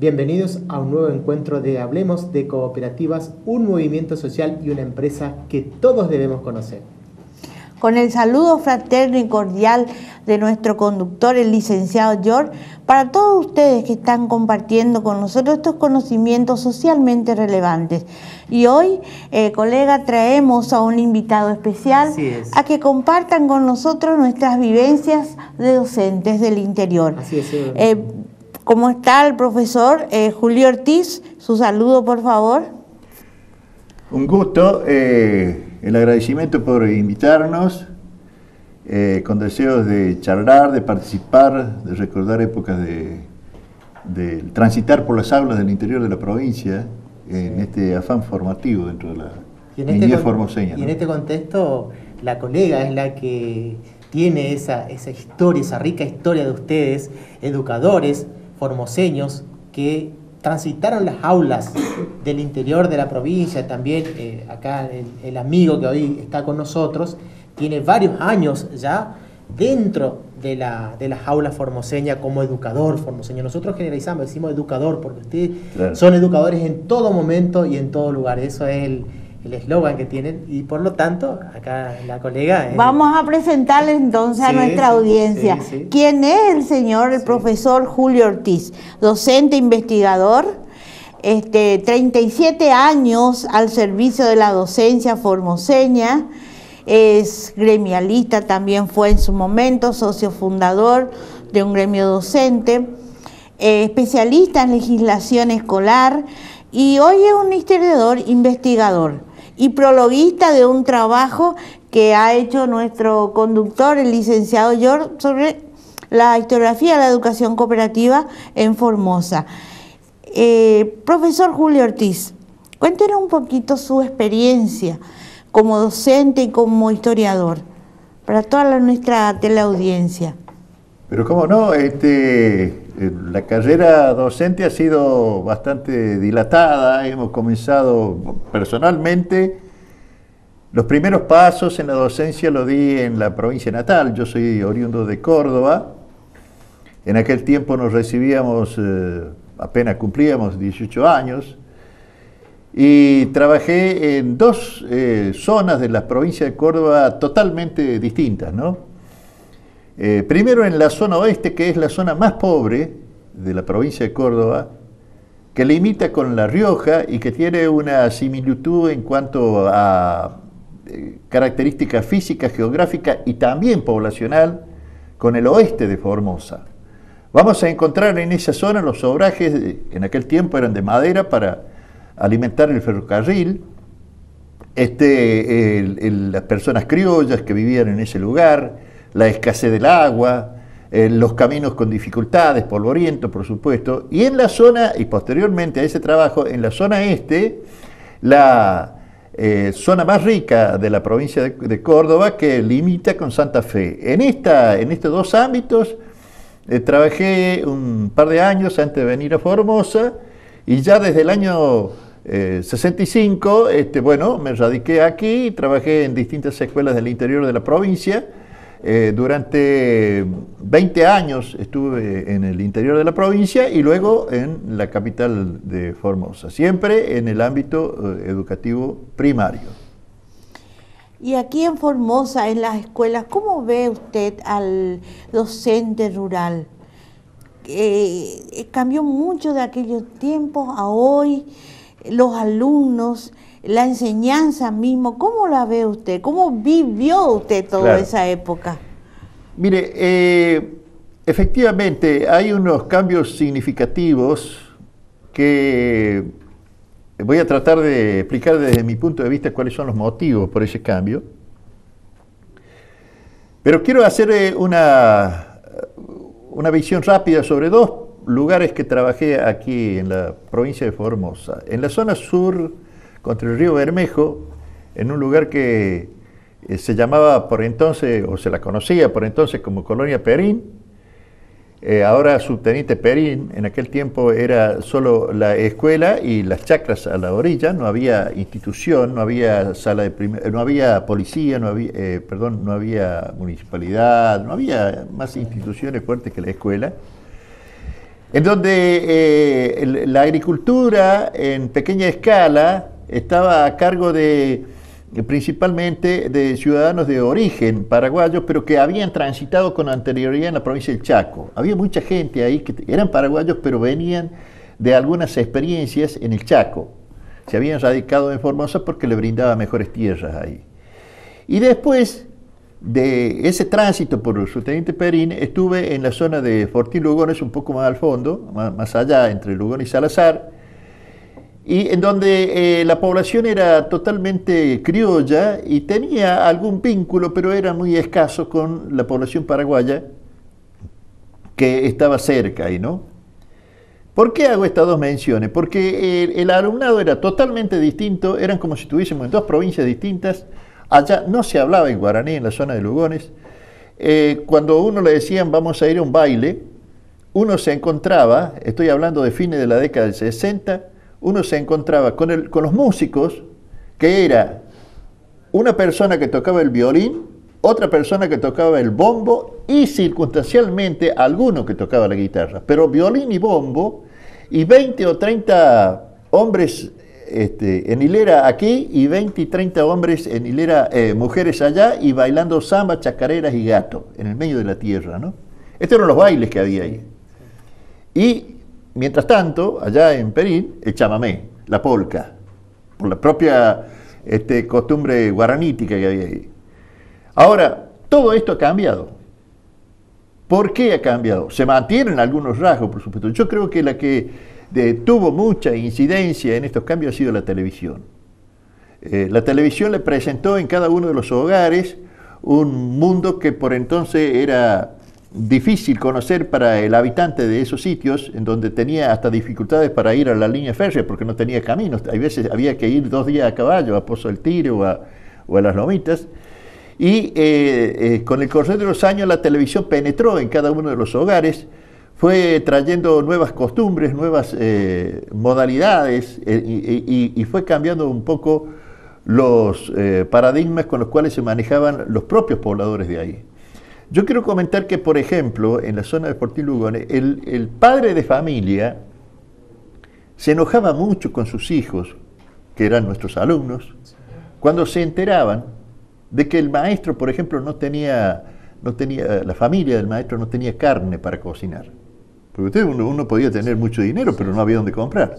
Bienvenidos a un nuevo encuentro de Hablemos de Cooperativas, un movimiento social y una empresa que todos debemos conocer. Con el saludo fraterno y cordial de nuestro conductor, el licenciado George, para todos ustedes que están compartiendo con nosotros estos conocimientos socialmente relevantes. Y hoy, colega, traemos a un invitado especial a que compartan con nosotros nuestras vivencias de docentes del interior. Así es. ¿Cómo está el profesor Julio Ortiz? Su saludo, por favor. Un gusto, el agradecimiento por invitarnos, con deseos de charlar, de participar, de recordar épocas de transitar por las aulas del interior de la provincia, en este afán formativo dentro de la niñez formoseña, ¿no? Y en este contexto, la colega es la que tiene esa historia, esa rica historia de ustedes, educadores formoseños que transitaron las aulas del interior de la provincia. También acá el amigo que hoy está con nosotros tiene varios años ya dentro de las aulas formoseñas como educador formoseño. Nosotros generalizamos, decimos educador porque ustedes son educadores en todo momento y en todo lugar. Eso es el eslogan que tienen y por lo tanto acá la colega... Vamos a presentarle entonces a nuestra audiencia. ¿Quién es el señor, el profesor Julio Ortiz? Docente investigador, 37 años al servicio de la docencia formoseña, es gremialista, también fue en su momento socio fundador de un gremio docente, especialista en legislación escolar y hoy es un historiador investigador y prologuista de un trabajo que ha hecho nuestro conductor, el licenciado George, sobre la historiografía de la educación cooperativa en Formosa. Profesor Julio Ortiz, cuéntenos un poquito su experiencia como docente y como historiador para toda nuestra teleaudiencia. Pero cómo no, la carrera docente ha sido bastante dilatada. Hemos comenzado personalmente, los primeros pasos en la docencia lo di en la provincia natal. Yo soy oriundo de Córdoba. En aquel tiempo nos recibíamos, apenas cumplíamos 18 años, y trabajé en dos zonas de la provincia de Córdoba totalmente distintas, ¿no? Primero en la zona oeste, que es la zona más pobre de la provincia de Córdoba, que limita con La Rioja y que tiene una similitud en cuanto a características físicas, geográficas y también poblacional con el oeste de Formosa. Vamos a encontrar en esa zona los obrajes, en aquel tiempo eran de madera para alimentar el ferrocarril, las personas criollas que vivían en ese lugar, la escasez del agua, los caminos con dificultades, polvorientos, por supuesto, y en la zona, y posteriormente a ese trabajo, en la zona este, la zona más rica de la provincia de Córdoba, que limita con Santa Fe. En estos dos ámbitos trabajé un par de años antes de venir a Formosa, y ya desde el año 65, me radiqué aquí y trabajé en distintas escuelas del interior de la provincia. Durante 20 años estuve en el interior de la provincia y luego en la capital de Formosa, siempre en el ámbito educativo primario. Y aquí en Formosa, en las escuelas, ¿cómo ve usted al docente rural? Cambió mucho de aquellos tiempos a hoy, los alumnos, la enseñanza mismo, ¿cómo la ve usted? ¿Cómo vivió usted toda esa época? Mire, efectivamente hay unos cambios significativos que voy a tratar de explicar desde mi punto de vista cuáles son los motivos por ese cambio. Pero quiero hacer una visión rápida sobre dos lugares que trabajé aquí en la provincia de Formosa. En la zona sur, contra el río Bermejo, en un lugar que se llamaba por entonces, o se la conocía por entonces como Colonia Perín, ahora Subteniente Perín. En aquel tiempo era solo la escuela y las chacras a la orilla, no había institución, no había no había policía, no había municipalidad, no había más instituciones fuertes que la escuela. en donde la agricultura en pequeña escala estaba a cargo principalmente de ciudadanos de origen paraguayos, pero que habían transitado con anterioridad en la provincia del Chaco. Había mucha gente ahí que eran paraguayos, pero venían de algunas experiencias en el Chaco. Se habían radicado en Formosa porque le brindaba mejores tierras ahí. Y después de ese tránsito por el subteniente Perín, estuve en la zona de Fortín Lugones, un poco más al fondo, más allá, entre Lugones y Salazar, y en donde la población era totalmente criolla y tenía algún vínculo, pero era muy escaso con la población paraguaya que estaba cerca ahí, ¿no? ¿Por qué hago estas dos menciones? Porque el alumnado era totalmente distinto, eran como si estuviésemos en dos provincias distintas. Allá no se hablaba en guaraní en la zona de Lugones. Cuando a uno le decían vamos a ir a un baile, uno se encontraba, estoy hablando de fines de la década del 60, uno se encontraba con los músicos, que era una persona que tocaba el violín, otra persona que tocaba el bombo y circunstancialmente alguno que tocaba la guitarra. Pero violín y bombo, y 20 o 30 hombres en hilera aquí y 20 y 30 hombres en hilera, mujeres allá, y bailando samba, chacareras y gato en el medio de la tierra, ¿no? Estos eran los bailes que había ahí. Y mientras tanto, allá en Perín, el chamamé, la polca, por la propia costumbre guaranítica que había ahí. Ahora, todo esto ha cambiado. ¿Por qué ha cambiado? Se mantienen algunos rasgos, por supuesto. Yo creo que la que tuvo mucha incidencia en estos cambios ha sido la televisión. La televisión le presentó en cada uno de los hogares un mundo que por entonces era difícil conocer para el habitante de esos sitios, en donde tenía hasta dificultades para ir a la línea férrea porque no tenía caminos. Hay veces había que ir 2 días a caballo, a Pozo del Tigre o a Las Lomitas. Y con el correr de los años la televisión penetró en cada uno de los hogares, fue trayendo nuevas costumbres, nuevas modalidades y fue cambiando un poco los paradigmas con los cuales se manejaban los propios pobladores de ahí. Yo quiero comentar que, por ejemplo, en la zona de Fortín Lugones, el padre de familia se enojaba mucho con sus hijos, que eran nuestros alumnos, cuando se enteraban de que el maestro, por ejemplo, la familia del maestro no tenía carne para cocinar. Porque uno podía tener mucho dinero, pero no había dónde comprar.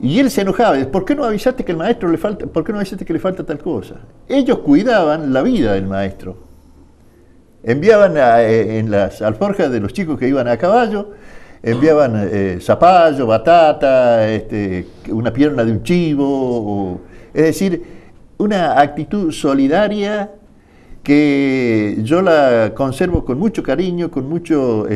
Y él se enojaba, ¿por qué no avisaste que el maestro le falta, por qué no avisaste que le falta tal cosa? Ellos cuidaban la vida del maestro. Enviaban en las alforjas de los chicos que iban a caballo, enviaban zapallo, batata, una pierna de un chivo, es decir, una actitud solidaria que yo la conservo con mucho cariño, con mucho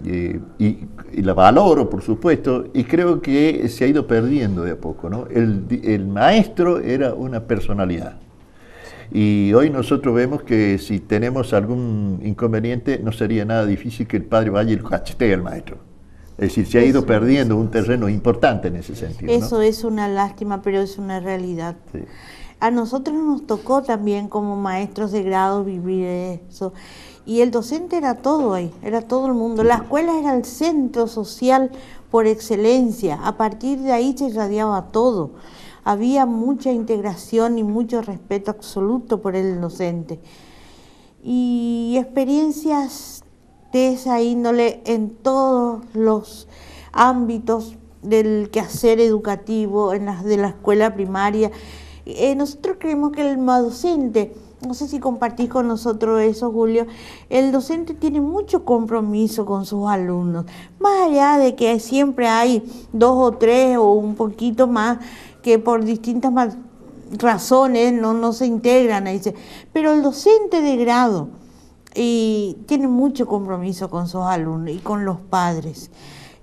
y la valoro, por supuesto, y creo que se ha ido perdiendo de a poco, ¿no? El maestro era una personalidad. Y hoy nosotros vemos que si tenemos algún inconveniente, no sería nada difícil que el padre vaya y lo cachetee al maestro. Es decir, se ha ido perdiendo un terreno importante en ese sentido, ¿no? Eso es una lástima, pero es una realidad. Sí. A nosotros nos tocó también como maestros de grado vivir eso. Y el docente era todo ahí, era todo el mundo. La escuela era el centro social por excelencia. A partir de ahí se irradiaba todo. Había mucha integración y mucho respeto absoluto por el docente. Y experiencias de esa índole en todos los ámbitos del quehacer educativo, de la escuela primaria. Nosotros creemos que el docente, no sé si compartís con nosotros eso, Julio, el docente tiene mucho compromiso con sus alumnos, más allá de que siempre hay 2 o 3 o un poquito más que por distintas razones no se integran ahí, pero el docente de grado tiene mucho compromiso con sus alumnos y con los padres.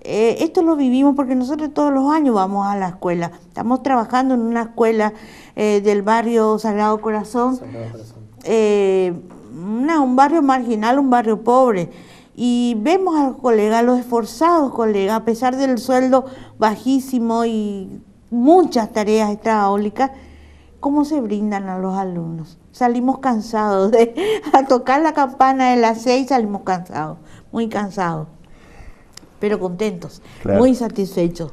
Esto lo vivimos porque nosotros todos los años vamos a la escuela. Estamos trabajando en una escuela del barrio Sagrado Corazón, un barrio marginal, un barrio pobre. Y vemos a los colegas, a los esforzados colegas, a pesar del sueldo bajísimo y muchas tareas extraáulicas, cómo se brindan a los alumnos. Salimos cansados, a tocar la campana de las 6 salimos cansados, muy cansados. pero contentos, Claro. muy satisfechos.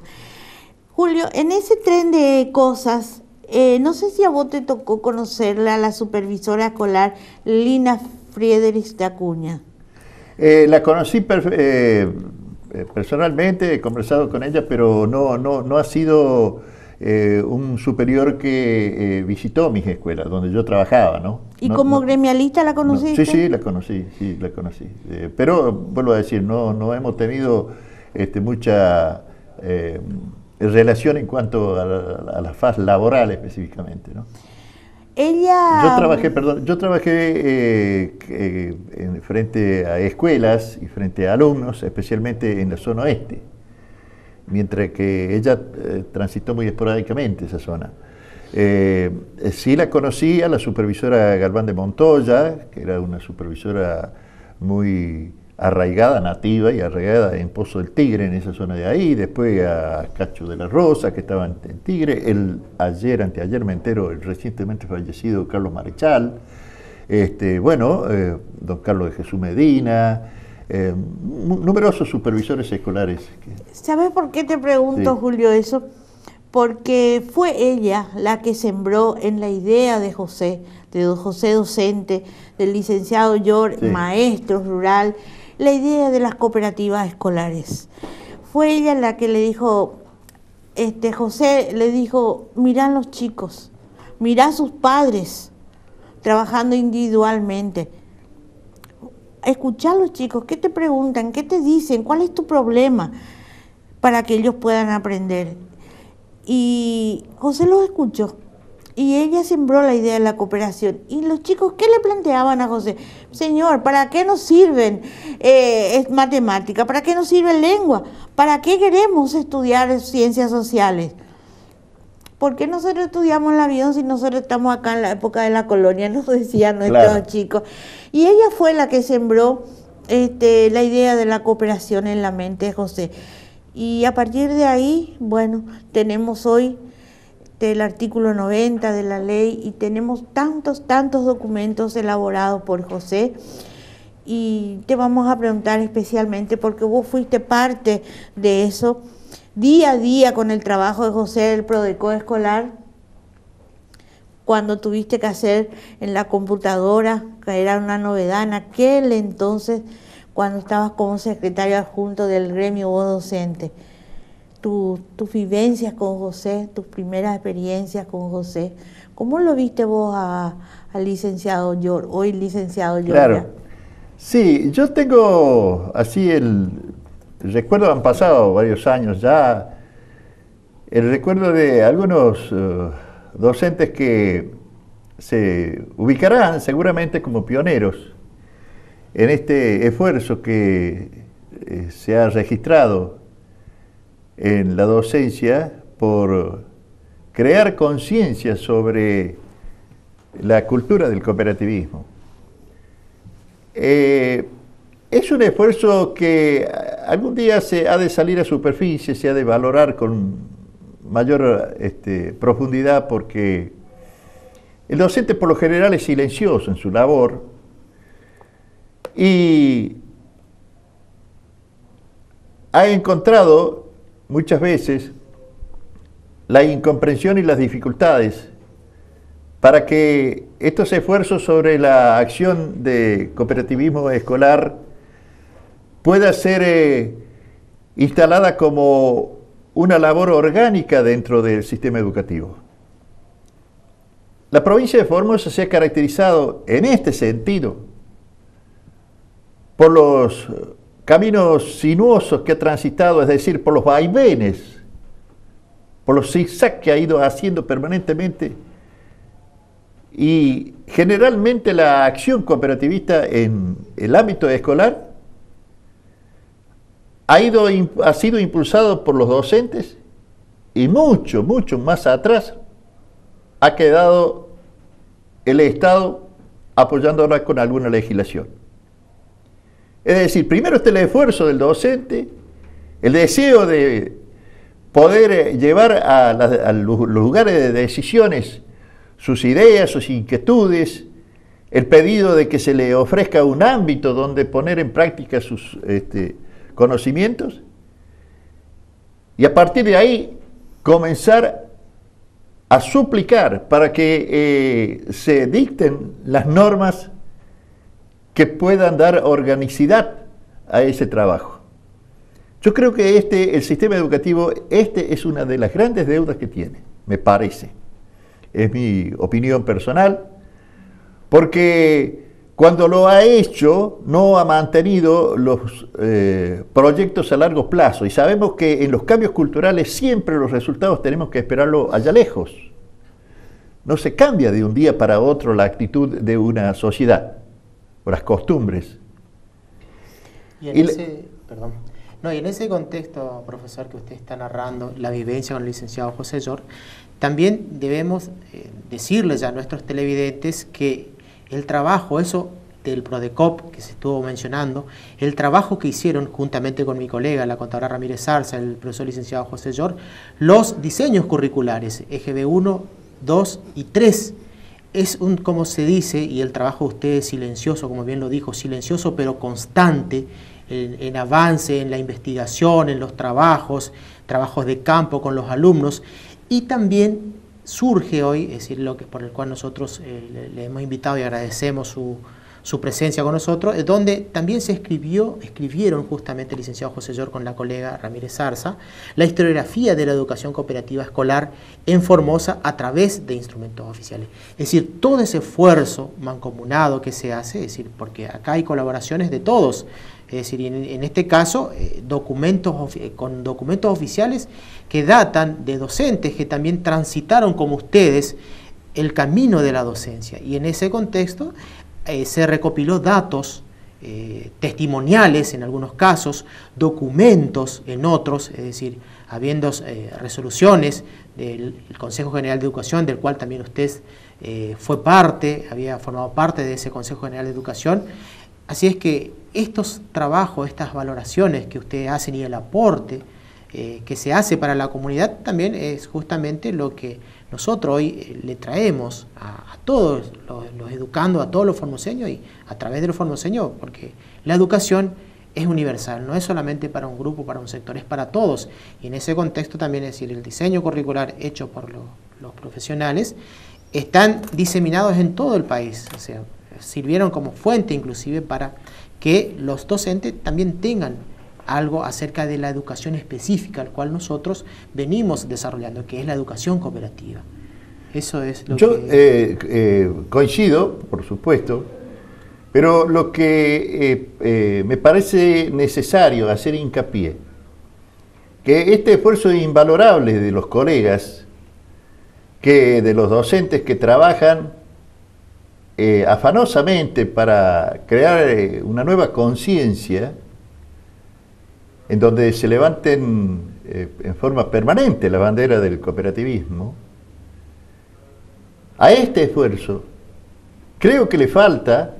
Julio, en ese tren de cosas, no sé si a vos te tocó conocerla, la supervisora escolar Lina Friedrich de Acuña. La conocí personalmente, he conversado con ella, pero no ha sido un superior que visitó mis escuelas, donde yo trabajaba, ¿no? ¿Y como gremialista la conociste? Sí, la conocí. Pero, vuelvo a decir, no hemos tenido mucha relación en cuanto a la faz laboral específicamente, ¿no? Ella... Yo trabajé frente a escuelas y frente a alumnos, especialmente en la zona oeste, mientras que ella transitó muy esporádicamente esa zona. Sí la conocí a la supervisora Galván de Montoya, que era una supervisora muy arraigada, nativa y arraigada en Pozo del Tigre, en esa zona de ahí, después a Cacho de la Rosa, que estaba en Tigre, anteayer me entero, el recientemente fallecido Carlos Marechal, don Carlos de Jesús Medina, numerosos supervisores escolares. ¿Sabes por qué te pregunto, Sí. Julio, eso? Porque fue ella la que sembró en la idea de José docente, del licenciado George, Sí. maestro rural, la idea de las cooperativas escolares. Fue ella la que le dijo, José le dijo, mirá a los chicos, mirá a sus padres trabajando individualmente. Escuchá a los chicos, ¿qué te preguntan? ¿Qué te dicen? ¿Cuál es tu problema? Para que ellos puedan aprender. Y José los escuchó. Y ella sembró la idea de la cooperación. Y los chicos, ¿qué le planteaban a José? Señor, ¿para qué nos sirven matemática? ¿Para qué nos sirve lengua? ¿Para qué queremos estudiar ciencias sociales? ¿Por qué nosotros estudiamos el avión si nosotros estamos acá en la época de la colonia? Nos decían nuestros Claro. chicos. Y ella fue la que sembró la idea de la cooperación en la mente de José. Y a partir de ahí, bueno, tenemos hoy el artículo 90 de la ley y tenemos tantos documentos elaborados por José. Y te vamos a preguntar especialmente porque vos fuiste parte de eso, día a día con el trabajo de José, el Prodeco escolar, cuando tuviste que hacer en la computadora, que era una novedad en aquel entonces, cuando estabas como secretario adjunto del gremio voz docente. Tus vivencias con José, tus primeras experiencias con José. ¿Cómo lo viste vos al licenciado George, hoy licenciado George? Claro. Sí, yo tengo así recuerdo, han pasado varios años ya, el recuerdo de algunos docentes que se ubicarán seguramente como pioneros en este esfuerzo que se ha registrado en la docencia por crear conciencia sobre la cultura del cooperativismo. Es un esfuerzo que algún día se ha de salir a superficie, se ha de valorar con mayor profundidad, porque el docente por lo general es silencioso en su labor y ha encontrado muchas veces la incomprensión y las dificultades para que estos esfuerzos sobre la acción de cooperativismo escolar pueda ser instalada como una labor orgánica dentro del sistema educativo. La provincia de Formosa se ha caracterizado en este sentido por los caminos sinuosos que ha transitado, es decir, por los vaivenes, por los zigzags que ha ido haciendo permanentemente, y generalmente la acción cooperativista en el ámbito escolar ha sido impulsado por los docentes y mucho más atrás ha quedado el Estado apoyándola con alguna legislación. Es decir, primero está el esfuerzo del docente, el deseo de poder llevar a los lugares de decisiones sus ideas, sus inquietudes, el pedido de que se le ofrezca un ámbito donde poner en práctica sus conocimientos, y a partir de ahí comenzar a suplicar para que se dicten las normas que puedan dar organicidad a ese trabajo. Yo creo que el sistema educativo, es una de las grandes deudas que tiene, me parece. Es mi opinión personal, porque cuando lo ha hecho, no ha mantenido los proyectos a largo plazo. Y sabemos que en los cambios culturales siempre los resultados tenemos que esperarlo allá lejos. No se cambia de un día para otro la actitud de una sociedad o las costumbres. Y en ese contexto, profesor, que usted está narrando, la vivencia con el licenciado José Llor, también debemos decirle ya a nuestros televidentes que el trabajo, eso del Prodecop que se estuvo mencionando, el trabajo que hicieron juntamente con mi colega, la contadora Ramírez Zarza, el profesor licenciado José Llor, los diseños curriculares, EGB 1, 2 y 3, es como se dice, y el trabajo de usted es silencioso, como bien lo dijo, silencioso pero constante, en avance, en la investigación, en los trabajos de campo con los alumnos, y también surge hoy, es decir, por el cual nosotros le hemos invitado y agradecemos su presencia con nosotros, donde también escribieron justamente el licenciado José Llor con la colega Ramírez Zarza, la historiografía de la educación cooperativa escolar en Formosa a través de instrumentos oficiales. Es decir, todo ese esfuerzo mancomunado que se hace, es decir, porque acá hay colaboraciones de todos, es decir, en este caso, con documentos oficiales que datan de docentes que también transitaron como ustedes el camino de la docencia. Y en ese contexto se recopiló datos testimoniales en algunos casos, documentos en otros, es decir, habiendo resoluciones del Consejo General de Educación, del cual también usted fue parte, había formado parte de ese Consejo General de Educación. Así es que estos trabajos, estas valoraciones que ustedes hacen y el aporte que se hace para la comunidad también es justamente lo que nosotros hoy le traemos a todos los educandos, a todos los formoseños y a través de los formoseños, porque la educación es universal, no es solamente para un grupo, para un sector, es para todos. Y en ese contexto también, es decir, el diseño curricular hecho por los profesionales están diseminados en todo el país, o sea, sirvieron como fuente inclusive para que los docentes también tengan algo acerca de la educación específica, al cual nosotros venimos desarrollando, que es la educación cooperativa. Eso es lo que... coincido, por supuesto, pero lo que me parece necesario hacer hincapié, que este esfuerzo invalorable de los colegas, de los docentes que trabajan afanosamente para crear una nueva conciencia, en donde se levanten en forma permanente la bandera del cooperativismo, a este esfuerzo creo que le falta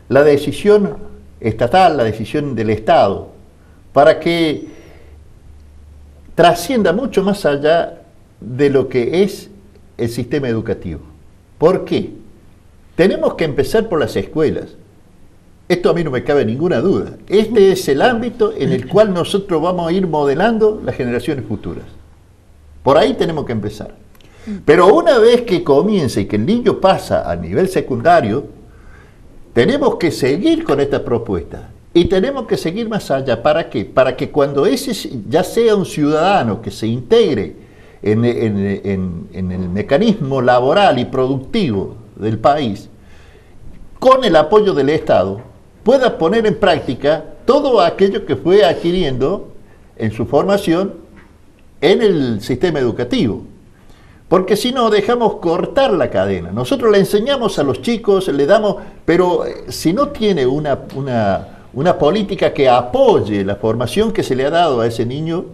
la decisión estatal, la decisión del Estado, para que trascienda mucho más allá de lo que es el sistema educativo. ¿Por qué? Tenemos que empezar por las escuelas. Esto a mí no me cabe ninguna duda. Este es el ámbito en el cual nosotros vamos a ir modelando las generaciones futuras. Por ahí tenemos que empezar. Pero una vez que comienza y que el niño pasa a nivel secundario, tenemos que seguir con esta propuesta. Y tenemos que seguir más allá. ¿Para qué? Para que cuando ese ya sea un ciudadano que se integre en el mecanismo laboral y productivo del país, con el apoyo del Estado, pueda poner en práctica todo aquello que fue adquiriendo en su formación en el sistema educativo. Porque si no, dejamos cortar la cadena. Nosotros le enseñamos a los chicos, le damos, pero si no tiene una política que apoye la formación que se le ha dado a ese niño,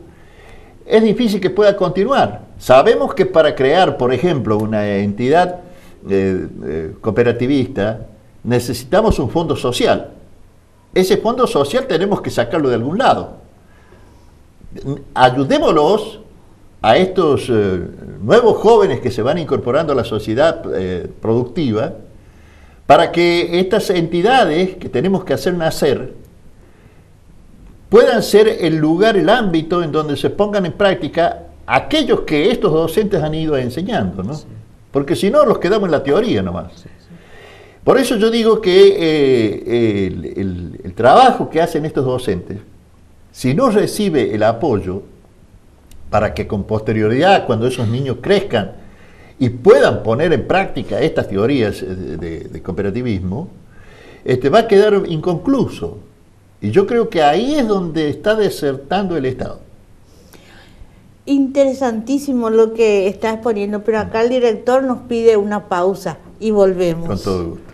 es difícil que pueda continuar. Sabemos que para crear, por ejemplo, una entidad cooperativista, necesitamos un fondo social. Ese fondo social tenemos que sacarlo de algún lado. Ayudémoslos a estos nuevos jóvenes que se van incorporando a la sociedad productiva, para que estas entidades que tenemos que hacer nacer puedan ser el lugar, el ámbito en donde se pongan en práctica aquellos que estos docentes han ido enseñando, ¿no? Sí. Porque si no, los quedamos en la teoría nomás. Sí, sí. Por eso yo digo que el trabajo que hacen estos docentes, si no recibe el apoyo para que con posterioridad, cuando esos niños crezcan y puedan poner en práctica estas teorías de cooperativismo, va a quedar inconcluso. Y yo creo que ahí es donde está desertando el Estado. Interesantísimo lo que está exponiendo, pero acá el director nos pide una pausa y volvemos. Con todo gusto.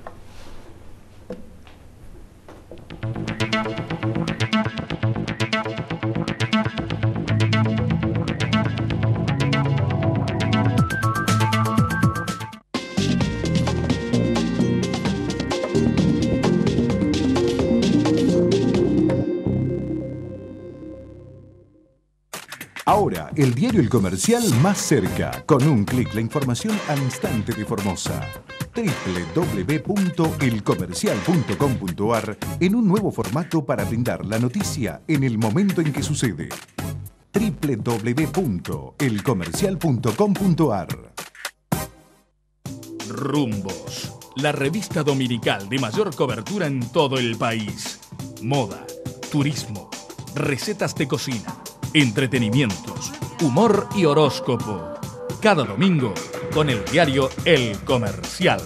Ahora, el diario El Comercial más cerca. Con un clic, la información al instante de Formosa. www.elcomercial.com.ar en un nuevo formato para brindar la noticia en el momento en que sucede. www.elcomercial.com.ar. Rumbos, la revista dominical de mayor cobertura en todo el país. Moda, turismo, recetas de cocina, entretenimientos, humor y horóscopo. Cada domingo con el diario El Comercial.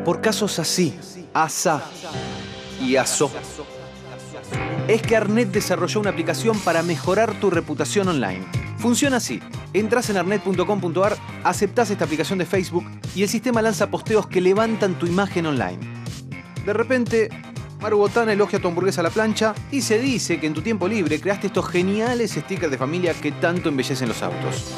Por casos así, asá y asó, es que Arnet desarrolló una aplicación para mejorar tu reputación online. Funciona así. Entras en arnet.com.ar, aceptás esta aplicación de Facebook y el sistema lanza posteos que levantan tu imagen online. De repente, Maru Botana elogia tu hamburguesa a la plancha y se dice que en tu tiempo libre creaste estos geniales stickers de familia que tanto embellecen los autos.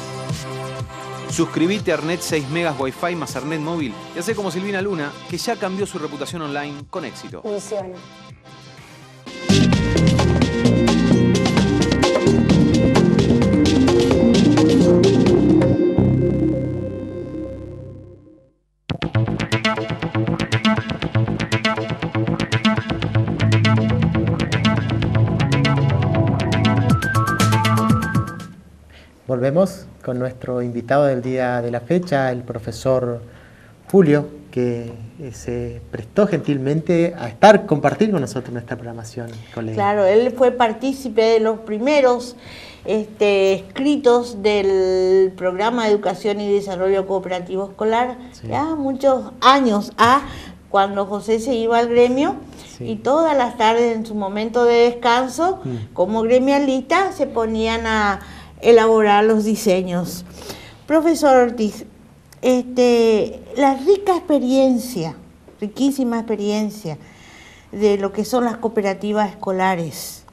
Suscríbete a Arnet 6 megas Wi-Fi más Arnet móvil y hacé como Silvina Luna, que ya cambió su reputación online con éxito. Misión. Volvemos con nuestro invitado del día de la fecha, el profesor Julio, que se prestó gentilmente a compartir con nosotros nuestra programación, colega. Claro, él fue partícipe de los primeros escritos del programa de Educación y Desarrollo Cooperativo Escolar, sí, ya muchos años cuando José se iba al gremio, sí, y todas las tardes en su momento de descanso, como gremialista, se ponían a elaborar los diseños. Profesor Ortiz, la riquísima experiencia de lo que son las cooperativas escolares,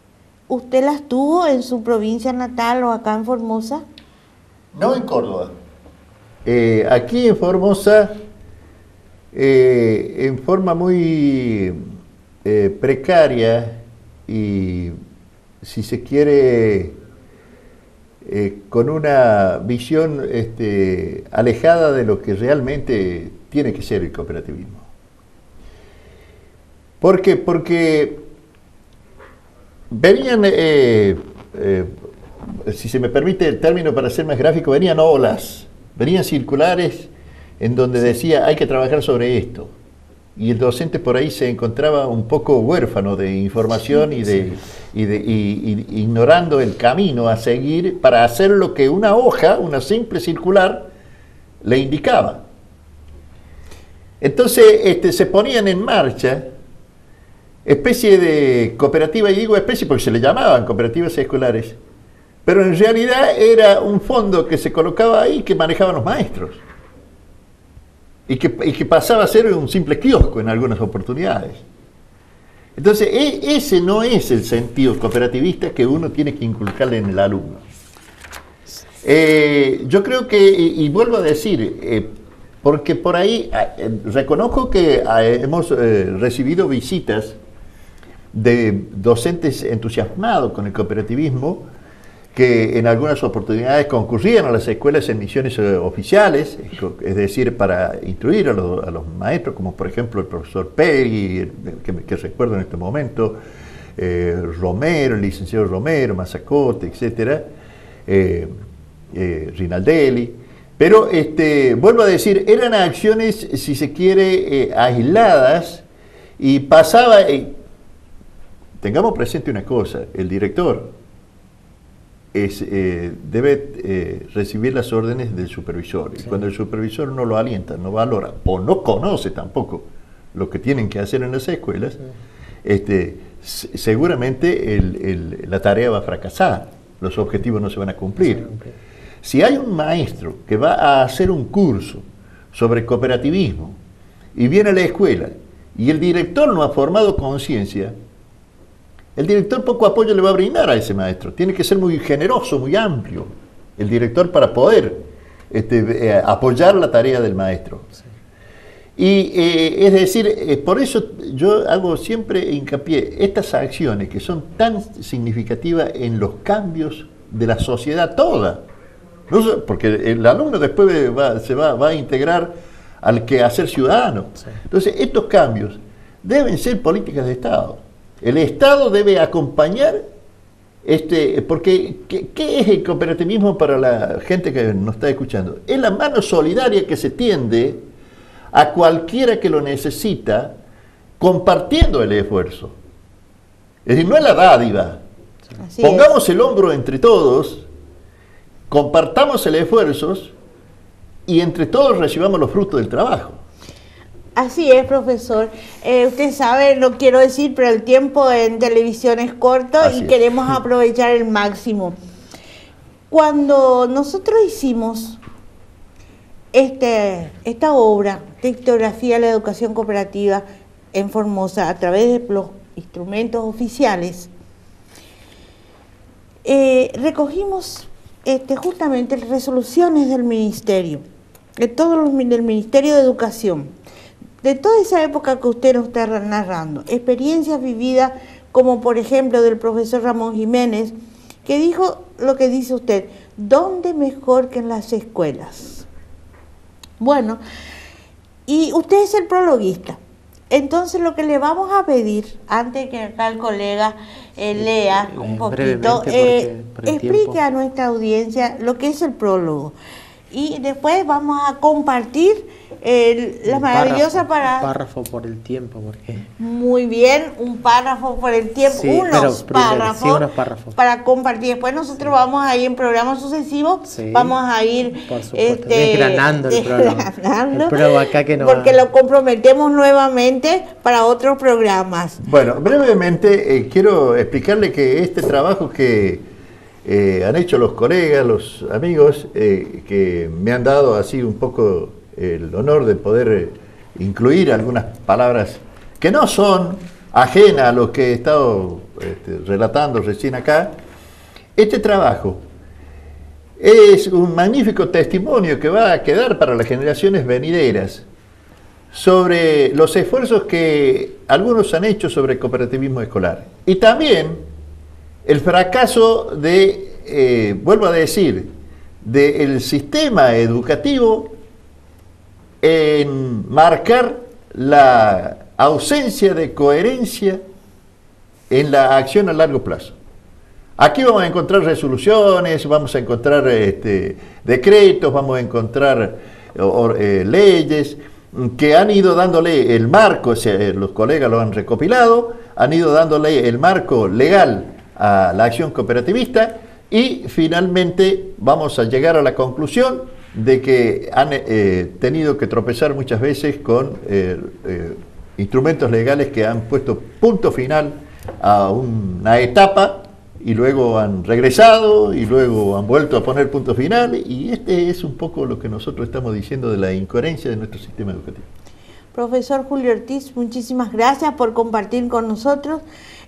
¿usted las tuvo en su provincia natal o acá en Formosa? No, en Córdoba. Aquí en Formosa, en forma muy precaria y, si se quiere, con una visión alejada de lo que realmente tiene que ser el cooperativismo. ¿Por qué? Porque venían, si se me permite el término para ser más gráfico, venían olas, venían circulares en donde decía hay que trabajar sobre esto. Y el docente por ahí se encontraba un poco huérfano de información y ignorando el camino a seguir para hacer lo que una hoja, una simple circular, le indicaba. Entonces se ponían en marcha especie de cooperativa, y digo especie porque se le llamaban cooperativas escolares, pero en realidad era un fondo que se colocaba ahí que manejaban los maestros. Y que pasaba a ser un simple kiosco en algunas oportunidades. Entonces, ese no es el sentido cooperativista que uno tiene que inculcarle en el alumno. Yo creo que, y vuelvo a decir, porque por ahí reconozco que hemos recibido visitas de docentes entusiasmados con el cooperativismo que en algunas oportunidades concurrían a las escuelas en misiones oficiales, es decir, para instruir a los maestros, como por ejemplo el profesor Peggy, que recuerdo en este momento, Romero, el licenciado Romero, Mazzacote, etcétera, Rinaldelli. Pero vuelvo a decir, eran acciones, si se quiere, aisladas, y pasaba. Tengamos presente una cosa: el director debe recibir las órdenes del supervisor. Y cuando el supervisor no lo alienta, no valora o no conoce tampoco lo que tienen que hacer en las escuelas, seguramente la tarea va a fracasar, los objetivos no se van a cumplir. Si hay un maestro que va a hacer un curso sobre cooperativismo y viene a la escuela y el director no ha formado conciencia, el director poco apoyo le va a brindar a ese maestro. Tiene que ser muy generoso, muy amplio, el director, para poder apoyar la tarea del maestro. Sí. Y es decir, por eso yo hago siempre hincapié, estas acciones que son tan significativas en los cambios de la sociedad toda, ¿no? Porque el alumno después se va a integrar al quehacer ciudadano. Sí. Entonces, estos cambios deben ser políticas de Estado. El Estado debe acompañar, porque ¿qué es el cooperativismo para la gente que nos está escuchando? Es la mano solidaria que se tiende a cualquiera que lo necesita, compartiendo el esfuerzo. Es decir, no es la dádiva. Así Pongamos el hombro entre todos, compartamos el esfuerzo y entre todos recibamos los frutos del trabajo. Así es, profesor. Usted sabe, no quiero decir, pero el tiempo en televisión es corto y queremos aprovechar el máximo. Cuando nosotros hicimos esta obra, Dictografía de la Educación Cooperativa en Formosa, a través de los instrumentos oficiales, recogimos justamente resoluciones del Ministerio, del Ministerio de Educación, de toda esa época que usted nos está narrando, experiencias vividas, como por ejemplo del profesor Ramón Jiménez, que dijo lo que dice usted: ¿dónde mejor que en las escuelas? Bueno, y usted es el prologuista. Entonces lo que le vamos a pedir, antes que acá el colega lea un poquito, explique a nuestra audiencia lo que es el prólogo. Y después vamos a compartir la maravillosa Un párrafo por el tiempo, porque... Muy bien, un párrafo por el tiempo, sí, unos párrafos para compartir. Después nosotros vamos a ir en programas sucesivos, vamos a ir desgranando el prólogo acá que no porque lo comprometemos nuevamente para otros programas. Bueno, brevemente quiero explicarle que este trabajo que han hecho los colegas, los amigos, que me han dado así un poco el honor de poder incluir algunas palabras que no son ajenas a lo que he estado relatando recién acá. Este trabajo es un magnífico testimonio que va a quedar para las generaciones venideras sobre los esfuerzos que algunos han hecho sobre el cooperativismo escolar. Y también el fracaso vuelvo a decir, del sistema educativo en marcar la ausencia de coherencia en la acción a largo plazo. Aquí vamos a encontrar resoluciones, vamos a encontrar decretos, vamos a encontrar leyes que han ido dándole el marco, los colegas lo han recopilado, han ido dándole el marco legal a la acción cooperativista, y finalmente vamos a llegar a la conclusión de que han tenido que tropezar muchas veces con instrumentos legales que han puesto punto final a una etapa, y luego han regresado y luego han vuelto a poner punto final, y es un poco lo que nosotros estamos diciendo de la incoherencia de nuestro sistema educativo. Profesor Julio Ortiz, muchísimas gracias por compartir con nosotros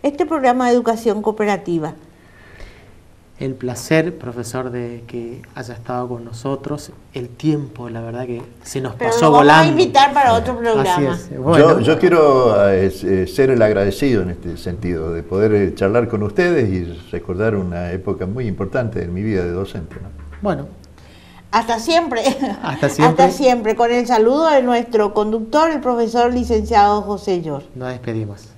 este programa de educación cooperativa. El placer, profesor, de que haya estado con nosotros. El tiempo, la verdad que se nos Pero pasó lo vamos volando. a invitar para otro programa. Así es. Bueno, Yo quiero ser el agradecido en este sentido, de poder charlar con ustedes y recordar una época muy importante en mi vida de docente, ¿no? bueno, Hasta siempre. Hasta siempre. Hasta siempre. Con el saludo de nuestro conductor, el profesor licenciado José Llor. nos despedimos.